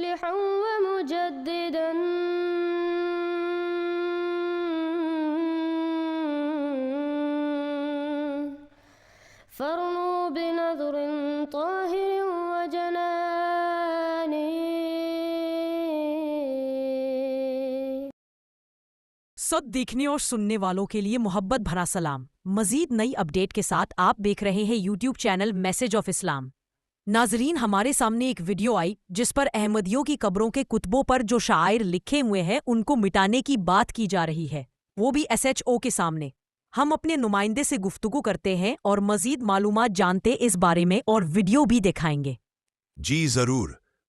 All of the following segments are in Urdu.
مصلحا ومجددا فارنوا بنظر طاهر وجنان. سب دیکھنے اور سننے والوں کے لیے محبت بھرا سلام. مزید نئی اپڈیٹ کے ساتھ آپ دیکھ رہے ہیں یوٹیوب چینل میسج آف اسلام. ناظرین، ہمارے سامنے ایک ویڈیو آئی جس پر احمدیوں کی قبروں کے کتبوں پر جو شعائر لکھے ہوئے ہیں ان کو مٹانے کی بات کی جا رہی ہے، وہ بھی SHO کے سامنے. ہم اپنے نمائندے سے گفتگو کرتے ہیں اور مزید معلومات جانتے اس بارے میں اور ویڈیو بھی دکھائیں گے. جی ضرور.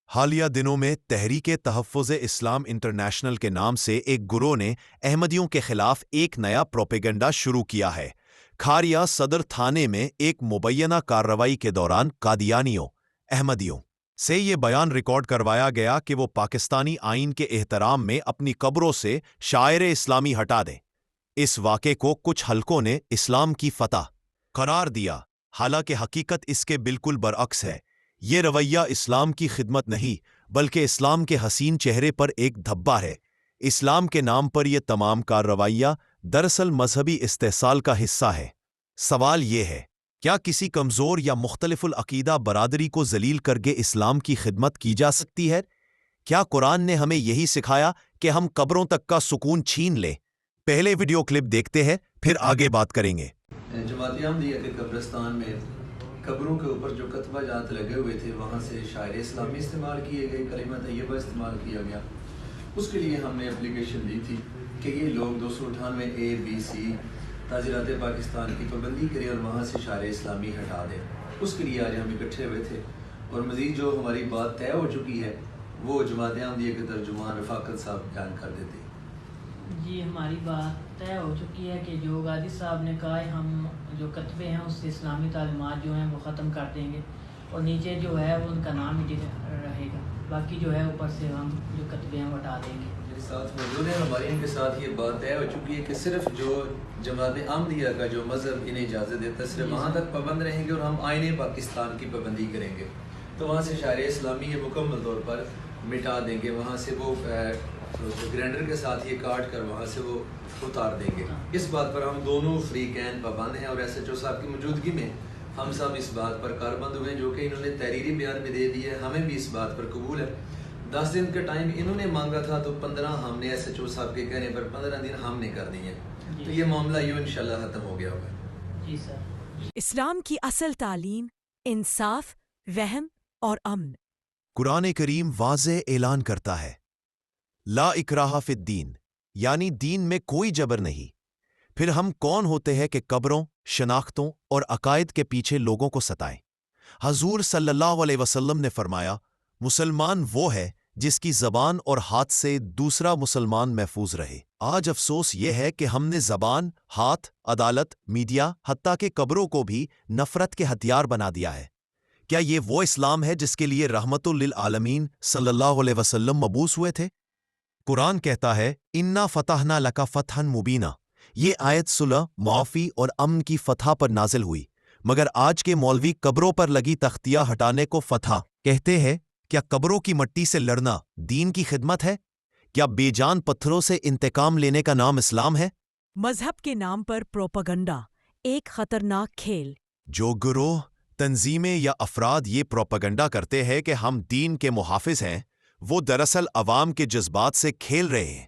حالیہ دنوں میں تحریک تحفظ اسلام انٹرنیشنل کے نام سے ایک گروہ نے احمدیوں کے خلاف ایک نیا پروپیگنڈا شروع کیا ہے. کھاریا صدر تھانے میں ایک مبینہ کارروائی کے دوران قادیانیوں احمدیوں سے یہ بیان ریکارڈ کروایا گیا کہ وہ پاکستانی آئین کے احترام میں اپنی قبروں سے شاعر اسلامی ہٹا دیں. اس واقعے کو کچھ حلقوں نے اسلام کی فتح قرار دیا، حالانکہ حقیقت اس کے بالکل برعکس ہے. یہ رویہ اسلام کی خدمت نہیں بلکہ اسلام کے حسین چہرے پر ایک دھبا ہے. اسلام کے نام پر یہ تمام کارروائیاں دراصل مذہبی استحصال کا حصہ ہے. سوال یہ ہے، کیا کسی کمزور یا مختلف العقیدہ برادری کو ذلیل کر کے اسلام کی خدمت کی جا سکتی ہے؟ کیا قرآن نے ہمیں یہی سکھایا کہ ہم قبروں تک کا سکون چھین لیں؟ پہلے ویڈیو کلپ دیکھتے ہیں، پھر آگے بات کریں گے. جماعت احمدیہ کے قبرستان میں قبروں کے اوپر جو کتبہ جات لگے ہوئے تھے وہاں سے شاعر اسلامی استعمال کیے گئے، کلمہ طیبہ استعمال کیا گیا. اس کے لیے ہم نے اپلیکیشن دی تھی کہ یہ لوگ 298A-B-C تعزیرات پاکستان کی پابندی کریں اور وہاں سے شاعر اسلامی ہٹا دیں. اس کے لیے آج ہم اکٹھے ہوئے تھے اور مزید جو ہماری بات طے ہو چکی ہے وہ جماعت احمدیہ کے ترجمان رفاقت صاحب بیان کر دیتے ہیں. جی، ہماری بات طے ہو چکی ہے کہ جو غازی صاحب نے کہا ہے ہم جو کتبے ہیں اس سے اسلامی تعلیمات جو ہیں وہ ختم کر دیں گے اور نیچے جو ہے وہ ان کا نام ہی رہے گا، باقی جو ہے اوپر سے ہم جو کتبے ہیں وہ ہٹا دیں گے. ساتھ موجود ہیں ہمارے، ان کے ساتھ یہ بات طے ہو چکی ہے کہ صرف جو جماعت احمدیہ کا جو مذہب انہیں اجازت دیتا ہے صرف وہاں تک پابند رہیں گے اور ہم آئین پاکستان کی پابندی کریں گے. تو وہاں سے شاعر اسلامی یہ مکمل طور پر مٹا دیں گے، وہاں سے وہ گرینڈر کے ساتھ یہ کاٹ کر وہاں سے وہ اتار دیں گے. اس بات پر ہم دونوں فریقین پابند ہیں اور SHO صاحب کی موجودگی میں ہم سب اس بات پر کاربند ہوئے ہیں جو کہ انہوں نے تحریری بیان میں دے دی ہے. ہمیں بھی اس بات پر قبول ہے. 10 دن کا ٹائم انہوں نے مانگا تھا تو 15 ہم نے SHO صاحب کے کہنے پر 15 دن ہم نے کر دیے. تو یہ معاملہ یوں انشاءاللہ ختم ہو گیا ہوگا. جی سر. اسلام کی اصل تعلیم انصاف، رحم اور امن. قرآن کریم واضح اعلان کرتا ہے، لا اکراہ فی الدین، یعنی دین میں کوئی جبر نہیں. پھر ہم کون ہوتے ہیں کہ قبروں، شناختوں اور عقائد کے پیچھے لوگوں کو ستائیں؟ حضور صلی اللہ علیہ وسلم نے فرمایا، مسلمان وہ ہے جس کی زبان اور ہاتھ سے دوسرا مسلمان محفوظ رہے. آج افسوس یہ ہے کہ ہم نے زبان، ہاتھ، عدالت، میڈیا، حتیٰ کہ قبروں کو بھی نفرت کے ہتھیار بنا دیا ہے. کیا یہ وہ اسلام ہے جس کے لیے رحمت للعالمین صلی اللہ علیہ وسلم مبعوث ہوئے تھے؟ قرآن کہتا ہے، انا فتحنا لک فتحا مبینا. یہ آیت صلح، معافی اور امن کی فتح پر نازل ہوئی، مگر آج کے مولوی قبروں پر لگی تختیاں ہٹانے کو فتح کہتے ہیں. کیا قبروں کی مٹی سے لڑنا دین کی خدمت ہے؟ کیا بے جان پتھروں سے انتقام لینے کا نام اسلام ہے؟ مذہب کے نام پر پروپیگنڈا ایک خطرناک کھیل. جو گروہ، تنظیمیں یا افراد یہ پروپیگنڈا کرتے ہیں کہ ہم دین کے محافظ ہیں، وہ دراصل عوام کے جذبات سے کھیل رہے ہیں.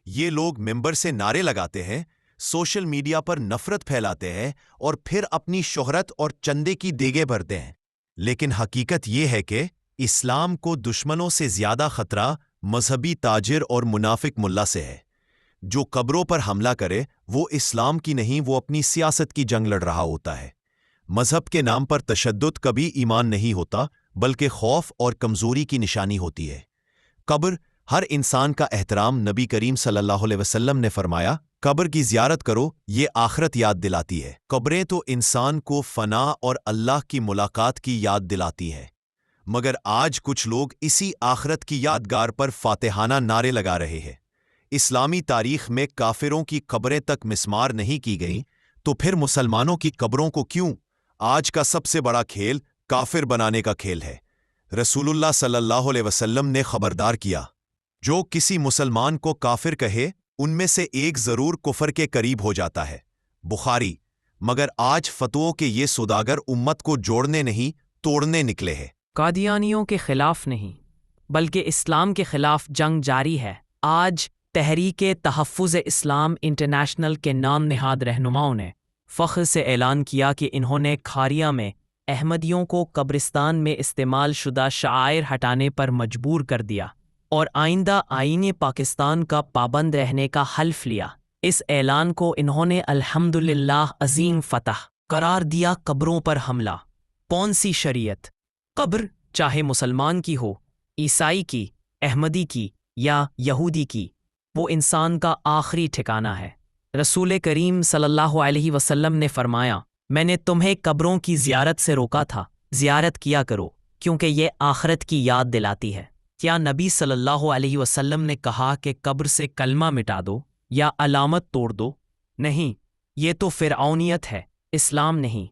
یہ لوگ ممبر سے نعرے لگاتے ہیں، سوشل میڈیا پر نفرت پھیلاتے ہیں اور پھر اپنی شہرت اور چندے کی دیگیں بھرتے ہیں. لیکن حقیقت یہ ہے کہ اسلام کو دشمنوں سے زیادہ خطرہ مذہبی تاجر اور منافق ملا سے ہے. جو قبروں پر حملہ کرے وہ اسلام کی نہیں، وہ اپنی سیاست کی جنگ لڑ رہا ہوتا ہے. مذہب کے نام پر تشدد کبھی ایمان نہیں ہوتا بلکہ خوف اور کمزوری کی نشانی ہوتی ہے. قبر ہر انسان کا احترام. نبی کریم صلی اللہ علیہ وسلم نے فرمایا، قبر کی زیارت کرو، یہ آخرت یاد دلاتی ہے. قبریں تو انسان کو فنا اور اللہ کی ملاقات کی یاد دلاتی ہے، مگر آج کچھ لوگ اسی آخرت کی یادگار پر فاتحانہ نعرے لگا رہے ہیں. اسلامی تاریخ میں کافروں کی قبریں تک مسمار نہیں کی گئیں، تو پھر مسلمانوں کی قبروں کو کیوں؟ آج کا سب سے بڑا کھیل کافر بنانے کا کھیل ہے. رسول اللہ صلی اللہ علیہ وسلم نے خبردار کیا، جو کسی مسلمان کو کافر کہے ان میں سے ایک ضرور کفر کے قریب ہو جاتا ہے۔ بخاری۔ مگر آج فتووں کے یہ سوداگر امت کو جوڑنے نہیں توڑنے نکلے ہیں۔ قادیانیوں کے خلاف نہیں بلکہ اسلام کے خلاف جنگ جاری ہے۔ آج تحریک تحفظ اسلام انٹرنیشنل کے نام نہاد رہنماؤں نے فخر سے اعلان کیا کہ انہوں نے کھاریا میں احمدیوں کو قبرستان میں استعمال شدہ شعائر ہٹانے پر مجبور کر دیا اور آئندہ آئین پاکستان کا پابند رہنے کا حلف لیا۔ اس اعلان کو انہوں نے الحمدللہ عظیم فتح قرار دیا۔ قبروں پر حملہ۔ کون سی شریعت؟ قبر چاہے مسلمان کی ہو، عیسائی کی، احمدی کی یا یہودی کی، وہ انسان کا آخری ٹھکانہ ہے۔ رسول کریم صلی اللہ علیہ وسلم نے فرمایا، میں نے تمہیں قبروں کی زیارت سے روکا تھا، زیارت کیا کرو کیونکہ یہ آخرت کی یاد دلاتی ہے۔ کیا نبی صلی اللہ علیہ وسلم نے کہا کہ قبر سے کلمہ مٹا دو یا علامت توڑ دو؟ نہیں، یہ تو فرعونیت ہے، اسلام نہیں۔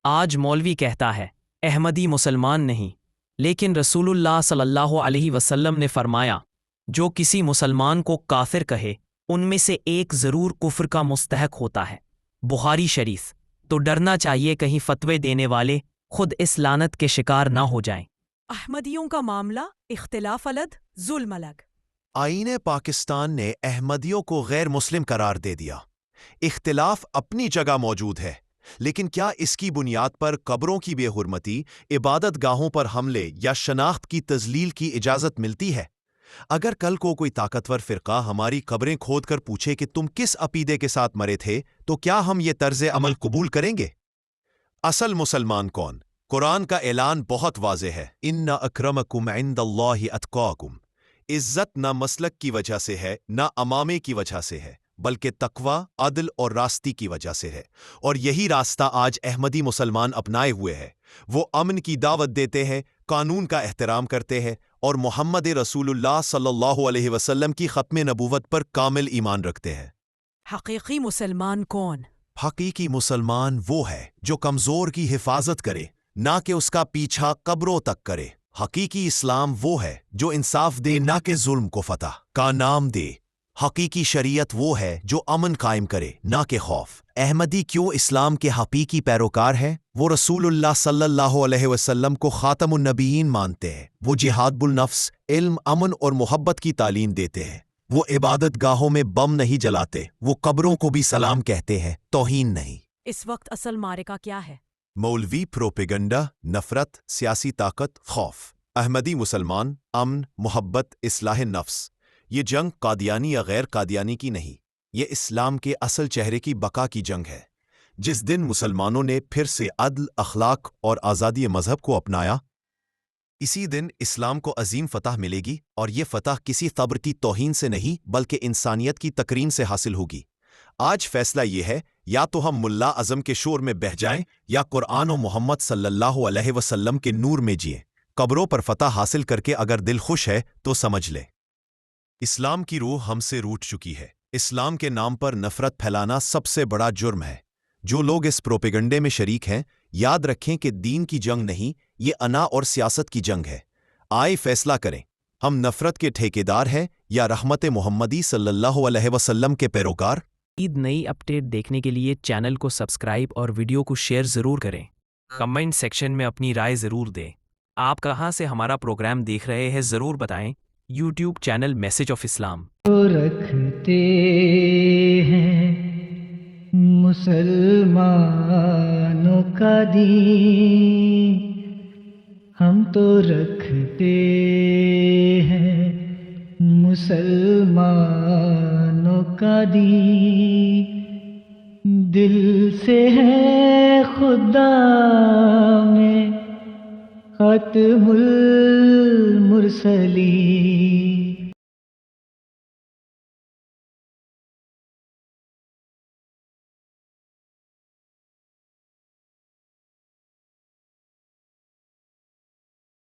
آج مولوی کہتا ہے احمدی مسلمان نہیں، لیکن رسول اللہ صلی اللہ علیہ وسلم نے فرمایا، جو کسی مسلمان کو کافر کہے ان میں سے ایک ضرور کفر کا مستحق ہوتا ہے۔ بخاری شریف۔ تو ڈرنا چاہیے کہیں فتوے دینے والے خود اس لعنت کے شکار نہ ہو جائیں۔ احمدیوں کا معاملہ اختلاف الگ ظلم الگ۔ آئین پاکستان نے احمدیوں کو غیر مسلم قرار دے دیا۔ اختلاف اپنی جگہ موجود ہے، لیکن کیا اس کی بنیاد پر قبروں کی بے حرمتی، عبادت گاہوں پر حملے یا شناخت کی تذلیل کی اجازت ملتی ہے؟ اگر کل کو کوئی طاقتور فرقہ ہماری قبریں کھود کر پوچھے کہ تم کس عقیدے کے ساتھ مرے تھے، تو کیا ہم یہ طرز عمل قبول کریں گے؟ اصل مسلمان کون؟ قرآن کا اعلان بہت واضح ہے، ان اکرمکم عند اللہ اتقاکم۔ عزت نہ مسلک کی وجہ سے ہے، نہ امامے کی وجہ سے ہے، بلکہ تقوی، عدل اور راستی کی وجہ سے ہے، اور یہی راستہ آج احمدی مسلمان اپنائے ہوئے ہے۔ وہ امن کی دعوت دیتے ہیں، قانون کا احترام کرتے ہیں اور محمد رسول اللہ صلی اللہ علیہ وسلم کی ختم نبوت پر کامل ایمان رکھتے ہیں۔ حقیقی مسلمان کون؟ حقیقی مسلمان وہ ہے جو کمزور کی حفاظت کرے، نہ کہ اس کا پیچھا قبروں تک کرے۔ حقیقی اسلام وہ ہے جو انصاف دے، نہ کہ ظلم کو فتح کا نام دے۔ حقیقی شریعت وہ ہے جو امن قائم کرے، نہ کہ خوف۔ احمدی کیوں اسلام کے حقیقی پیروکار ہیں؟ وہ رسول اللہ صلی اللہ علیہ وسلم کو خاتم النبیین مانتے ہیں۔ وہ جہاد بالنفس، علم، امن اور محبت کی تعلیم دیتے ہیں۔ وہ عبادت گاہوں میں بم نہیں جلاتے، وہ قبروں کو بھی سلام کہتے ہیں، توہین نہیں۔ اس وقت اصل معرکہ کیا ہے؟ مولوی پروپیگنڈا، نفرت، سیاسی طاقت، خوف۔ احمدی مسلمان، امن، محبت، اصلاح نفس۔ یہ جنگ قادیانی یا غیر قادیانی کی نہیں، یہ اسلام کے اصل چہرے کی بقا کی جنگ ہے۔ جس دن مسلمانوں نے پھر سے عدل، اخلاق اور آزادی مذہب کو اپنایا، اسی دن اسلام کو عظیم فتح ملے گی، اور یہ فتح کسی قبر کی توہین سے نہیں بلکہ انسانیت کی تکریم سے حاصل ہوگی۔ آج فیصلہ یہ ہے، یا تو ہم ملا اعظم کے شور میں بہہ جائیں یا قرآن و محمد صلی اللہ علیہ وسلم کے نور میں جئیں۔ قبروں پر فتح حاصل کر کے اگر دل خوش ہے تو سمجھ لے اسلام کی روح ہم سے روٹ چکی ہے۔ اسلام کے نام پر نفرت پھیلانا سب سے بڑا جرم ہے۔ جو لوگ اس پروپیگنڈے میں شریک ہیں، یاد رکھیں کہ دین کی جنگ نہیں، یہ انا اور سیاست کی جنگ ہے۔ آئے فیصلہ کریں، ہم نفرت کے ٹھیکیدار ہیں یا رحمت محمدی صلی اللہ علیہ وسلم کے پیروکار؟ نئی اپڈیٹ دیکھنے کے لیے چینل کو سبسکرائب اور ویڈیو کو شیئر ضرور کریں۔ کمنٹ سیکشن میں اپنی رائے ضرور دیں۔ آپ کہاں سے ہمارا پروگرام دیکھ رہے ہیں ضرور بتائیں۔ یوٹیوب چینل میسج آف اسلام رکھتے ہیں مسلمانوں کا دین، ہم تو رکھتے ہیں مسلمانوں کا دین، دل سے ہے خدا میں ختم المرسلین۔